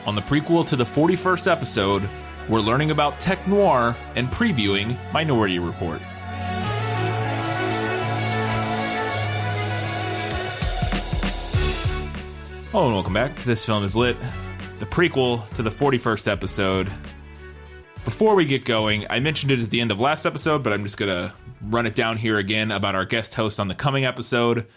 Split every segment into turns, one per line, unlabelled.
On the prequel to the 41st episode, we're learning about tech noir and previewing Minority Report. Hello and welcome back to This Film is Lit, the prequel to the 41st episode. Before we get going, I mentioned it at the end of last episode, but I'm just going to run it down here again about our guest host on the coming episode.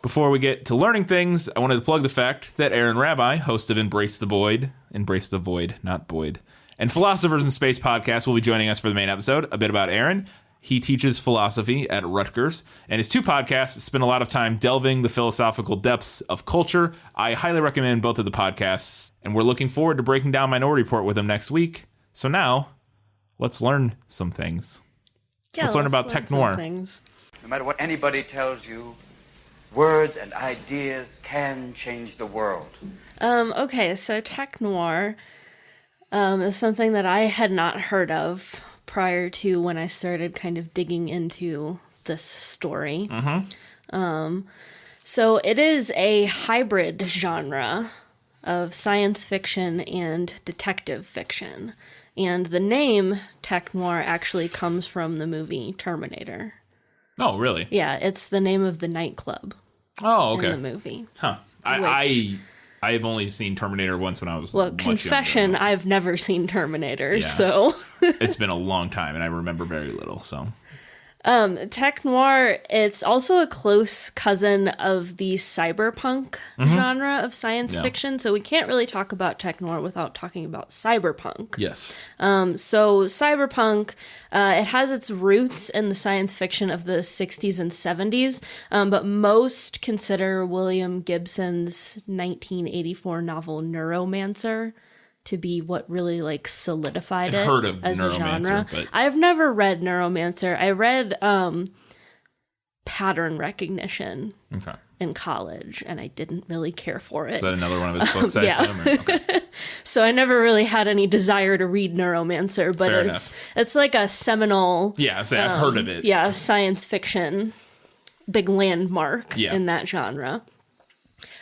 Before we get to learning things, I wanted to plug the fact that Aaron Rabi, host of Embrace the Void, not Boyd, and Philosophers in Space podcast will be joining us for the main episode. A bit about Aaron. He teaches philosophy at Rutgers, and his two podcasts spend a lot of time delving the philosophical depths of culture. I highly recommend both of the podcasts, and we're looking forward to breaking down Minority Report with him next week. So now, let's learn some things.
Yeah,
let's learn about tech noir.
No matter what anybody tells you, words and ideas can change the world.
Okay, so tech noir is something that I had not heard of prior to when I started kind of digging into this story. So it is a hybrid genre of science fiction and detective fiction. And the name tech noir actually comes from the movie Terminator.
Oh, really?
Yeah, it's the name of the nightclub.
Oh, okay.
In the movie.
Huh. I've only seen Terminator once when I was much
confession,
younger.
I've never seen Terminator,
Yeah.
so...
It's been a long time, and I remember very little, so...
Tech noir, it's also a close cousin of the cyberpunk genre of science fiction, so we can't really talk about tech noir without talking about cyberpunk.
Yes.
So cyberpunk, it has its roots in the science fiction of the 60s and 70s, but most consider William Gibson's 1984 novel Neuromancer to be what really like solidified
I've heard of
as a genre.
But...
I've never read Neuromancer. I read Pattern Recognition in college, and I didn't really care for it.
Is that another one of his books, I assume? Or, okay.
So I never really had any desire to read Neuromancer, but it's like a seminal...
Yeah, I've heard of it.
Yeah, science fiction, big landmark in that genre.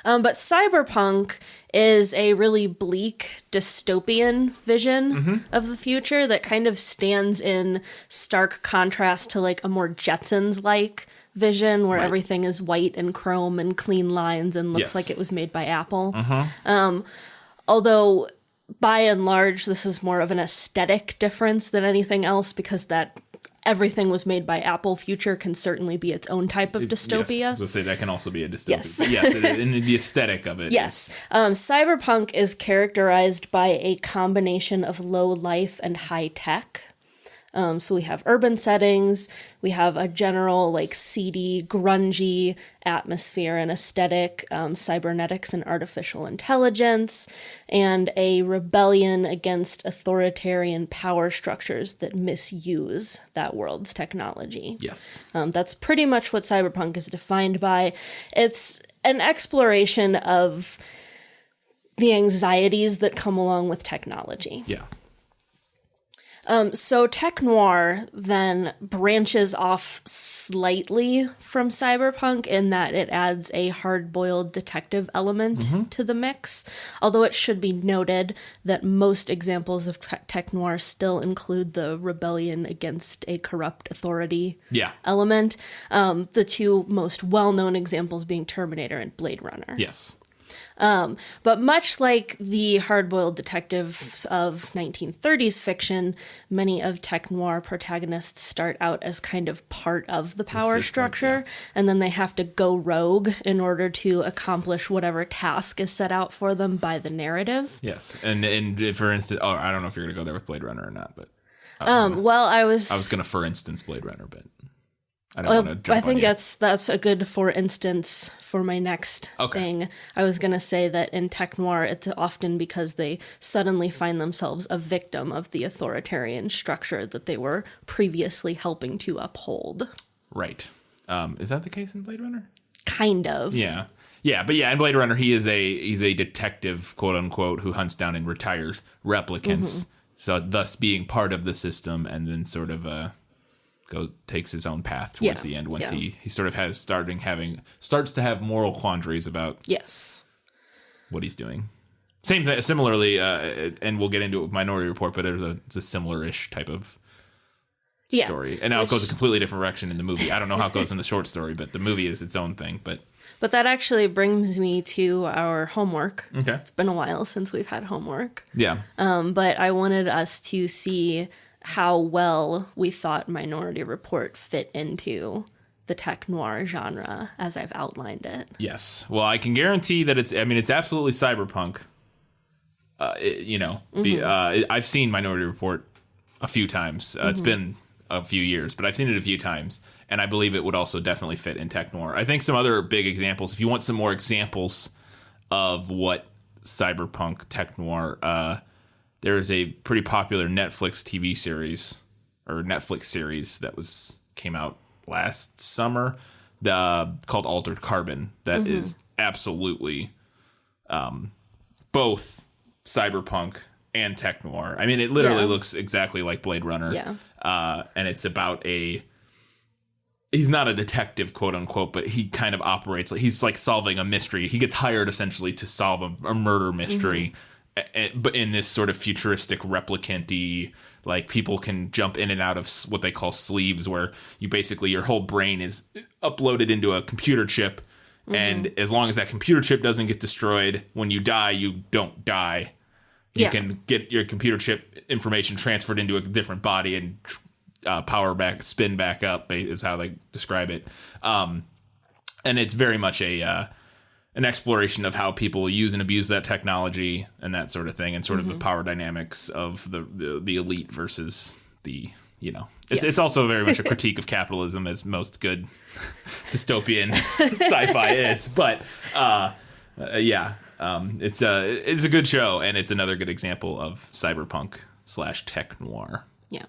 But cyberpunk is a really bleak dystopian vision of the future that kind of stands in stark contrast to like a more Jetsons-like vision where everything is white and chrome and clean lines and looks like it was made by Apple. Although, by and large, this is more of an aesthetic difference than anything else because that everything was made by Apple future can certainly be its own type of dystopia.
Yes, I was going to say that can also be a dystopia.
Yes.
But yes, in the aesthetic of it.
Yes. Cyberpunk is characterized by a combination of low life and high tech. So we have urban settings, we have a general like seedy, grungy atmosphere and aesthetic, cybernetics and artificial intelligence, and a rebellion against authoritarian power structures that misuse that world's technology.
Yes.
That's pretty much what cyberpunk is defined by. It's an exploration of the anxieties that come along with technology.
Yeah.
So tech noir then branches off slightly from cyberpunk in that it adds a hard-boiled detective element to the mix, although it should be noted that most examples of tech noir still include the rebellion against a corrupt authority element. The two most well-known examples being Terminator and Blade Runner.
Yes.
But much like the hard-boiled detectives of 1930s fiction, many of tech noir protagonists start out as kind of part of the power structure, and then they have to go rogue in order to accomplish whatever task is set out for them by the narrative.
Yes, and for instance, I don't know if you're going to go there with Blade Runner or not, but
I was
going to, for instance, Blade Runner, but I don't want to jump
I think
on
that's a good for instance for my next thing. I was going to say that in tech noir, it's often because they suddenly find themselves a victim of the authoritarian structure that they were previously helping to uphold.
Right. Is that the case in Blade Runner?
Kind of.
Yeah. Yeah, but yeah, in Blade Runner, he's a detective, quote unquote, who hunts down and retires replicants. So thus being part of the system, and then sort of takes his own path towards the end once he sort of starts to have moral quandaries about what he's doing. Similarly, and we'll get into it with Minority Report, but it's a similar-ish type of story. And now it goes a completely different direction in the movie. I don't know how it goes in the short story, but the movie is its own thing. But
that actually brings me to our homework.
Okay.
It's been a while since we've had homework.
Yeah.
But I wanted us to see how well we thought Minority Report fit into the tech noir genre as I've outlined it.
Yes. Well, I can guarantee that it's absolutely cyberpunk. I've seen Minority Report a few times. It's been a few years, but I've seen it a few times, and I believe it would also definitely fit in tech noir. I think some other big examples, if you want some more examples of what cyberpunk tech noir, there is a pretty popular Netflix TV series or Netflix series that came out last summer called Altered Carbon that is absolutely both cyberpunk and tech noir. I mean, it literally looks exactly like Blade Runner.
Yeah.
And it's about he's not a detective, quote unquote, but he kind of operates like he's like solving a mystery. He gets hired essentially to solve a murder mystery, but in this sort of futuristic replicant-y, like people can jump in and out of what they call sleeves, where you basically your whole brain is uploaded into a computer chip. And as long as that computer chip doesn't get destroyed, when you die, you don't die. You can get your computer chip information transferred into a different body and spin back up is how they describe it. And it's very much an exploration of how people use and abuse that technology and that sort of thing, and sort of the power dynamics of the elite versus the, it's also very much a critique of capitalism, as most good dystopian sci-fi is. But it's a good show, and it's another good example of cyberpunk / tech noir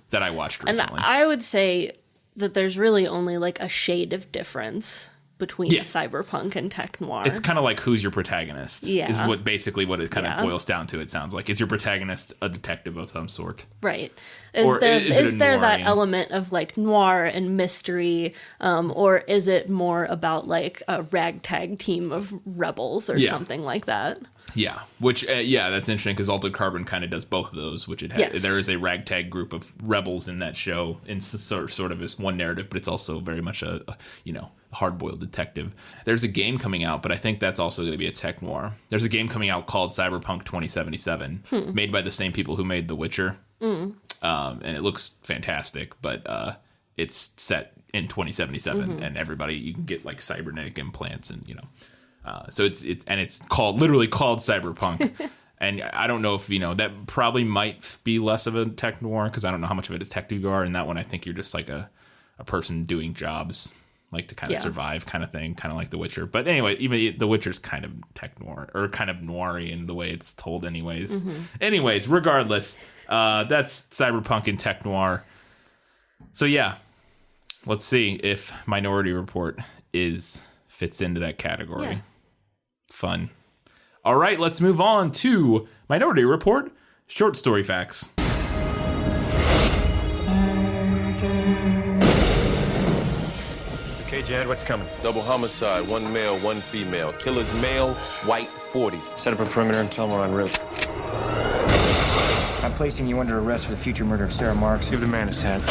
that I watched recently.
And I would say that there's really only like a shade of difference between cyberpunk and tech noir.
It's kind of like, who's your protagonist? Is what it kind of boils down to. It sounds like, is your protagonist a detective of some sort?
Right. Is there that element of like noir and mystery, or is it more about like a ragtag team of rebels or something like that?
Yeah, which that's interesting, because Altered Carbon kind of does both of those. Which it has. There is a ragtag group of rebels in that show, in sort of this one narrative, but it's also very much a hard-boiled detective. There's a game coming out, but I think that's also going to be a tech noir. There's a game coming out called Cyberpunk 2077, made by the same people who made The Witcher, and it looks fantastic. But it's set in 2077, and you can get like cybernetic implants, and so it's literally called Cyberpunk. And I don't know if, that probably might be less of a tech noir, because I don't know how much of a detective you are. In that one, I think you're just like a person doing jobs, like to kind of survive kind of thing, kind of like The Witcher. But anyway, even The Witcher's kind of tech noir, or kind of noir-y in the way it's told anyways. Anyways, regardless, that's cyberpunk and tech noir. So yeah, let's see if Minority Report fits into that category.
Yeah.
Fun. All right, let's move on to Minority Report short story facts.
Okay, Jad, what's coming? Double homicide, one male, one female. Killer's male, white, 40s.
Set up a perimeter and tell them we're en route. I'm placing you under arrest for the future murder of Sarah Marks.
Give the man his hat.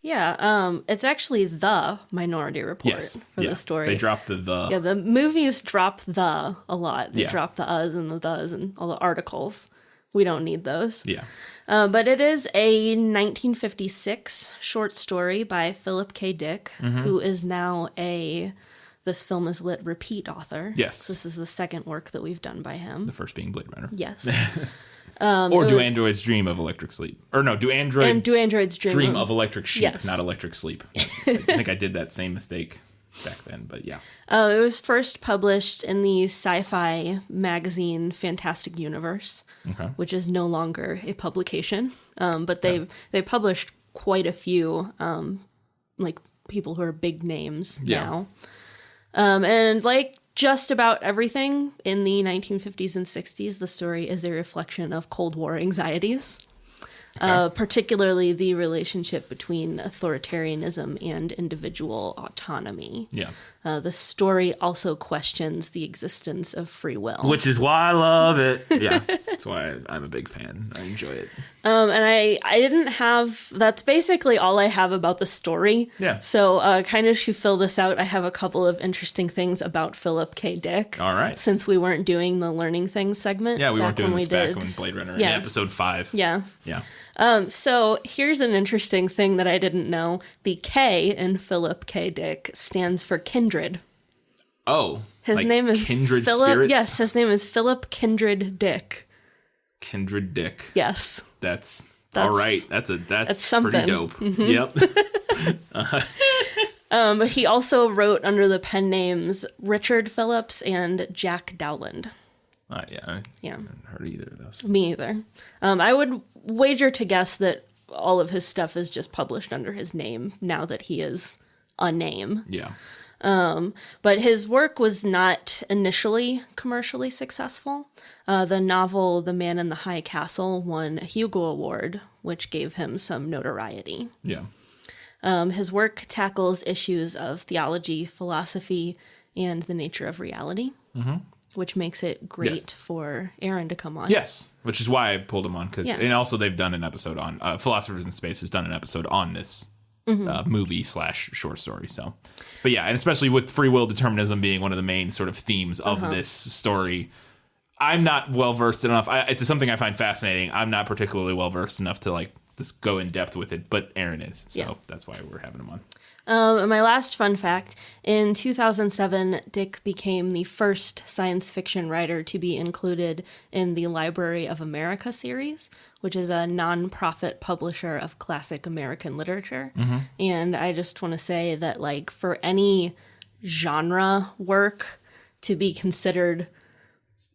Yeah, it's actually the Minority Report for the story.
They dropped the.
Yeah, the movies drop the a lot. They drop the us and the does and all the articles. We don't need those.
Yeah.
But it is a 1956 short story by Philip K. Dick, who is now This Film Is Lit repeat author.
Yes.
This is the second work that we've done by him.
The first being Blade Runner.
Yes.
Or do androids dream of electric sleep? Or no, do androids dream of electric sheep, not electric sleep? I think I did that same mistake back then, but yeah.
It was first published in the sci-fi magazine Fantastic Universe, which is no longer a publication. But they published quite a few, like people who are big names now. And like just about everything in the 1950s and 60s, the story is a reflection of Cold War anxieties. particularly the relationship between authoritarianism and individual autonomy.
Yeah.
The story also questions the existence of free will.
Which is why I love it. Yeah. That's why I'm a big fan. I enjoy it.
And I didn't have, that's basically all I have about the story.
Yeah.
So kind of to fill this out, I have a couple of interesting things about Philip K. Dick.
All right.
Since we weren't doing the learning things segment.
Yeah, we weren't doing this back
did.
when Blade Runner in
Yeah.
episode 5.
Yeah.
Yeah.
So here's an interesting thing that I didn't know. The K in Philip K. Dick stands for kindred.
Oh.
His name is
Kindred
Philip.
Spirits?
Yes, his name is Philip Kindred Dick.
Kindred Dick.
Yes.
That's all right. That's
something.
pretty dope. Mm-hmm. Yep.
He also wrote under the pen names Richard Phillips and Jack Dowland.
Yeah.
Yeah.
I haven't heard either of those.
Me either. I would wager to guess that all of his stuff is just published under his name now that he is a name.
Yeah.
But his work was not initially commercially successful. The novel The Man in the High Castle won a Hugo Award, which gave him some notoriety.
Yeah.
His work tackles issues of theology, philosophy, and the nature of reality, which makes it great for Aaron to come on.
Yes, which is why I pulled him on. And also they've done an episode on, Philosophers in Space has done an episode on this movie / short story. So, but yeah, and especially with free will determinism being one of the main sort of themes of this story, I'm not well versed enough. It's something I find fascinating. I'm not particularly well versed enough to just go in depth with it, but Aaron is, so that's why we're having him on.
And my last fun fact, in 2007, Dick became the first science fiction writer to be included in the Library of America series, which is a nonprofit publisher of classic American literature. And I just want to say that, for any genre work to be considered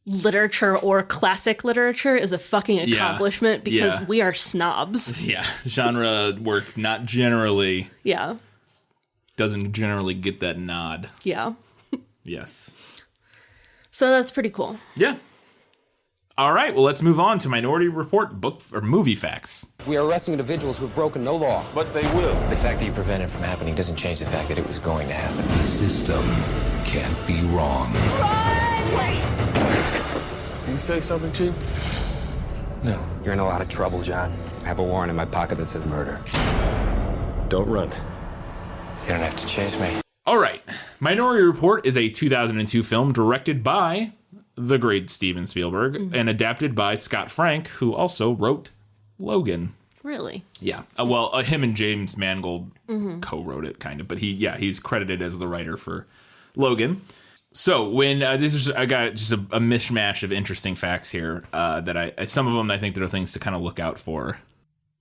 literature or classic literature is a fucking accomplishment because we are snobs.
Yeah, genre work not generally...
Yeah.
Doesn't generally get that nod.
Yeah.
Yes.
So that's pretty cool.
Yeah. All right, well, let's move on to Minority Report book or movie facts.
We are arresting individuals who have broken no law.
But they will.
The fact that you prevent it from happening doesn't change the fact that it was going to happen.
The system can't be wrong.
You say something, Chief?
No. You're in a lot of trouble, John. I have a warrant in my pocket that says murder.
Don't run.
You don't have to chase me.
All right. Minority Report is a 2002 film directed by the great Steven Spielberg and adapted by Scott Frank, who also wrote Logan.
Really?
Yeah. Well, him and James Mangold co-wrote it, kind of. But he's credited as the writer for Logan. So when I got just a mishmash of interesting facts here that some of them I think that are things to kind of look out for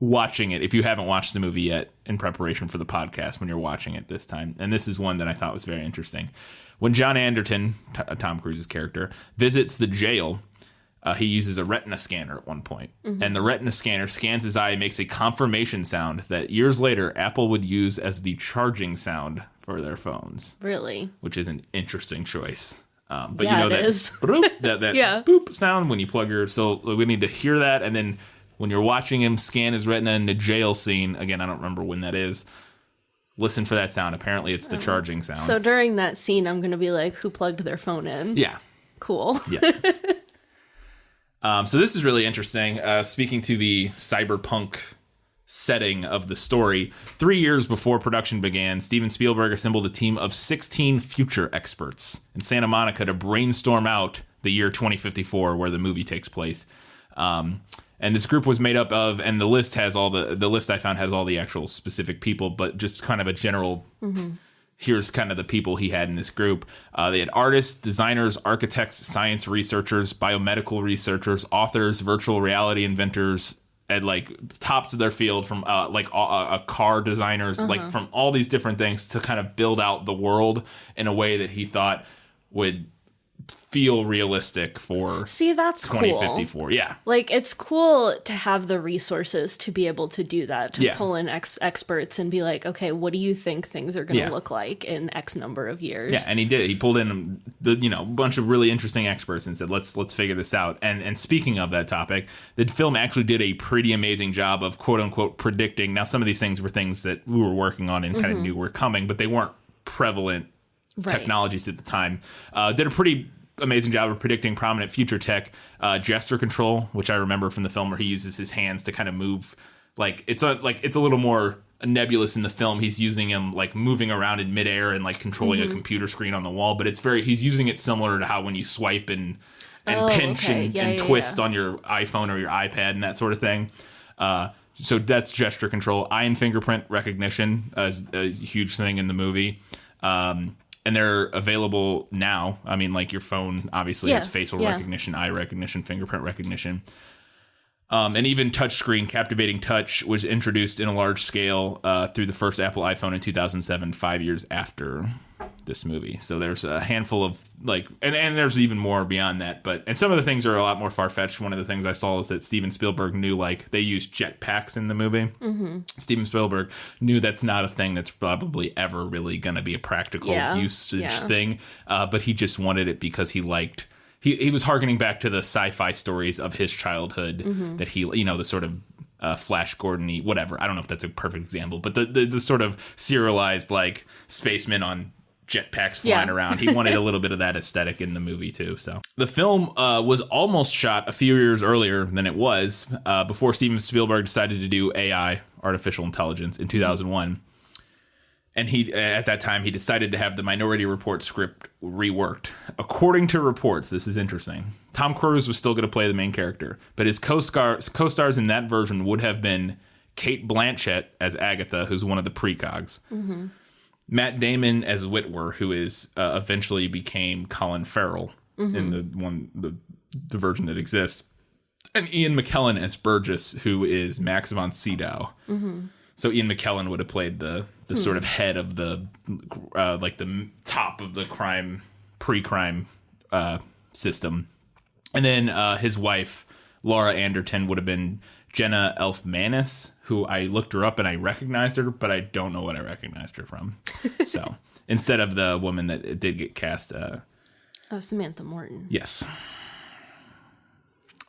watching it if you haven't watched the movie yet in preparation for the podcast when you're watching it this time. And this is one that I thought was very interesting. When John Anderton, Tom Cruise's character, visits the jail, he uses a retina scanner at one point. And the retina scanner scans his eye and makes a confirmation sound that years later Apple would use as the charging sound for their phones.
Really?
Which is an interesting choice. But
yeah,
you know
it
that
is.
Boop, that boop sound when you plug your... So we need to hear that, and then when you're watching him scan his retina in the jail scene, again, I don't remember when that is, listen for that sound. Apparently it's the charging sound.
So during that scene, I'm going to be like, who plugged their phone in?
Yeah.
Cool.
Yeah. So this is really interesting. Speaking to the cyberpunk setting of the story, 3 years before production began, Steven Spielberg assembled a team of 16 future experts in Santa Monica to brainstorm out the year 2054 where the movie takes place. And this group was made up of, and the list has all the list I found has all the actual specific people, but just kind of a general, here's kind of the people he had in this group. They had artists, designers, architects, science researchers, biomedical researchers, authors, virtual reality inventors, at tops of their field from car designers, from all these different things to kind of build out the world in a way that he thought would feel realistic for
See, that's
2054.
cool.
Yeah.
Like, it's cool to have the resources to be able to do that, to
Yeah.
pull in experts and be like, okay, what do you think things are going to
Yeah.
look like in X number of years?
Yeah, and he did it. He pulled in a bunch of really interesting experts and said, let's figure this out. And speaking of that topic, the film actually did a pretty amazing job of quote unquote predicting. Now, some of these things were things that we were working on and kind of knew were coming, but they weren't prevalent technologies at the time. Did a pretty amazing job of predicting prominent future tech. Gesture control, which I remember from the film, where he uses his hands to kind of move. It's a little more nebulous in the film. He's using him like moving around in midair and like controlling a computer screen on the wall, but he's using it similar to how when you swipe and pinch and twist on your iPhone or your iPad and that sort of thing. So that's gesture control. Eye and fingerprint recognition is a huge thing in the movie. And they're available now. I mean, like your phone obviously has facial recognition, eye recognition, fingerprint recognition. And even touchscreen, captivating touch was introduced in a large scale through the first Apple iPhone in 2007, 5 years after this movie. So there's a handful of and there's even more beyond that. And some of the things are a lot more far-fetched. One of the things I saw is that Steven Spielberg knew they used jetpacks in the movie. Mm-hmm. Steven Spielberg knew that's not a thing that's probably ever really going to be a practical usage thing. But he just wanted it because he liked... He was hearkening back to the sci-fi stories of his childhood that he, the sort of Flash Gordon-y, whatever. I don't know if that's a perfect example, but the sort of serialized spacemen on jetpacks flying around. He wanted a little bit of that aesthetic in the movie too. So the film was almost shot a few years earlier than it was before Steven Spielberg decided to do AI, artificial intelligence, in 2001. And at that time, he decided to have the Minority Report script reworked. According to reports, this is interesting, Tom Cruise was still going to play the main character, but his co-stars in that version would have been Cate Blanchett as Agatha, who's one of the precogs, Matt Damon as Witwer, who is eventually became Colin Farrell in the version that exists, and Ian McKellen as Burgess, who is Max von Sydow. So Ian McKellen would have played the sort of head of the the top of the pre-crime system, and then his wife Laura Anderton would have been Jenna Elfmanis, who I looked her up and I recognized her, but I don't know what I recognized her from. So instead of the woman that did get cast,
Samantha Morton.
Yes.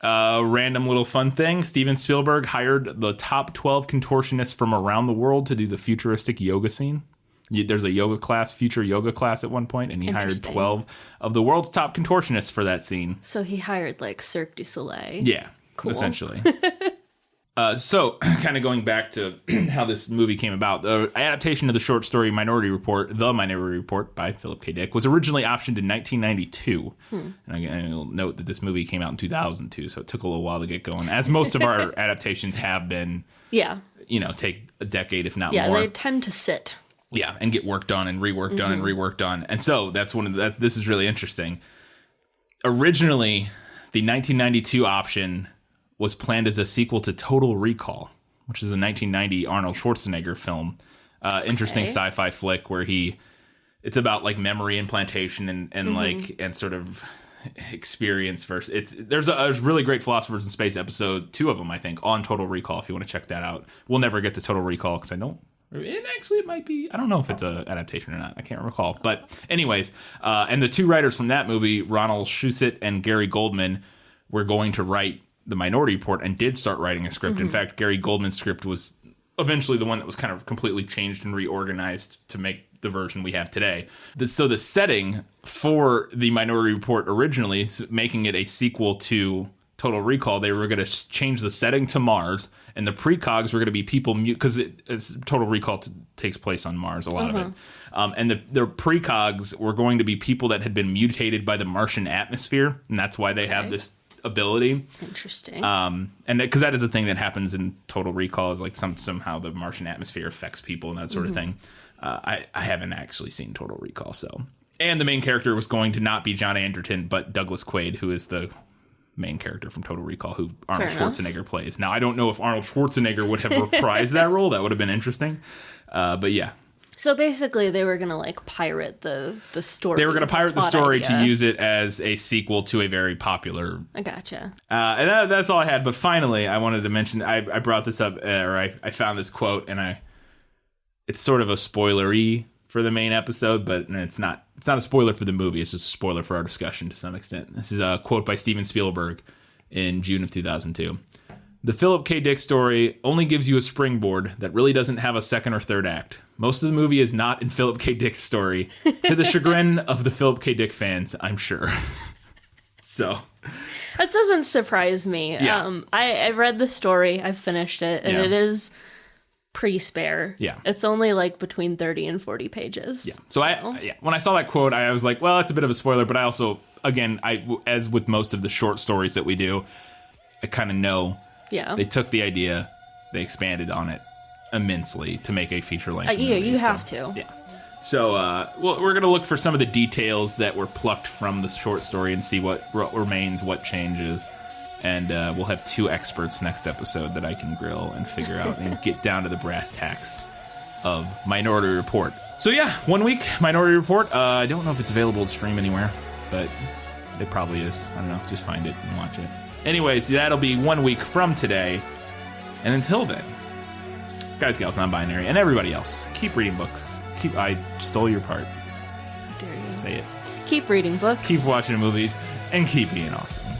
Random little fun thing. Steven Spielberg hired the top 12 contortionists from around the world to do the futuristic yoga scene. There's a yoga class, future yoga class at one point, and he hired 12 of the world's top contortionists for that scene.
So he hired Cirque du Soleil.
Yeah, cool. Essentially. So kind of going back to how this movie came about, the adaptation of the short story Minority Report, The Minority Report by Philip K. Dick, was originally optioned in 1992. And I'll note that this movie came out in 2002, so it took a little while to get going, as most of our adaptations have been, take a decade, if not more.
Yeah, they tend to sit.
Yeah, and get worked on and reworked on and reworked on. And so that's this is really interesting. Originally, the 1992 option was planned as a sequel to Total Recall, which is a 1990 Arnold Schwarzenegger film. Interesting sci-fi flick where it's about memory implantation and sort of experience versus there's a really great Philosophers in Space episode, 2 of them I think, on Total Recall if you want to check that out. We'll never get to Total Recall because it might be, I don't know if it's an adaptation or not, I can't recall, but anyways, and the 2 writers from that movie, Ronald Shusett and Gary Goldman, were going to write the Minority Report and did start writing a script. In fact, Gary Goldman's script was eventually the one that was kind of completely changed and reorganized to make the version we have today. So the setting for the Minority Report originally, making it a sequel to Total Recall, they were going to change the setting to Mars, and the precogs were going to be people, because it's Total Recall takes place on Mars, a lot of it. And the precogs were going to be people that had been mutated by the Martian atmosphere, and that's why they have this ability.
Interesting.
And because that is a thing that happens in Total Recall, is somehow the Martian atmosphere affects people and that sort of thing. I haven't actually seen Total Recall, so. And the main character was going to not be John Anderton, but Douglas Quaid, who is the main character from Total Recall, who Arnold Schwarzenegger plays. Now, I don't know if Arnold Schwarzenegger would have reprised that role. That would have been interesting. But yeah.
So basically, they were gonna like pirate the story.
They were going to pirate the
plot
story
idea.
to use it as a sequel to a very popular.
I gotcha.
And that's all I had. But finally, I wanted to mention. I brought this up, or I found this quote, and it's sort of a spoilery for the main episode, but it's not. It's not a spoiler for the movie. It's just a spoiler for our discussion to some extent. This is a quote by Steven Spielberg in June of 2002. The Philip K. Dick story only gives you a springboard that really doesn't have a second or third act. Most of the movie is not in Philip K. Dick's story, to the chagrin of the Philip K. Dick fans, I'm sure. So
That doesn't surprise me.
Yeah.
I read the story, I've finished it, and
Yeah.
it is pretty spare.
Yeah.
It's only like between 30 and 40 pages.
yeah. So when I saw that quote, I was like, well, that's a bit of a spoiler, but I also, again, as with most of the short stories that we do, I kind of know
Yeah.
they took the idea, they expanded on it immensely to make a feature-length movie.
Yeah, you
so,
have to.
Yeah. So we're going to look for some of the details that were plucked from the short story and see what remains, what changes. And we'll have two experts next episode that I can grill and figure out and get down to the brass tacks of Minority Report. So yeah, 1 week, Minority Report. I don't know if it's available to stream anywhere, but it probably is. I don't know. Just find it and watch it. Anyways, that'll be 1 week from today. And until then, guys, gals, non-binary, and everybody else, keep reading books. I stole your part.
How dare you.
Say it.
Keep reading books.
Keep watching movies, and keep being awesome.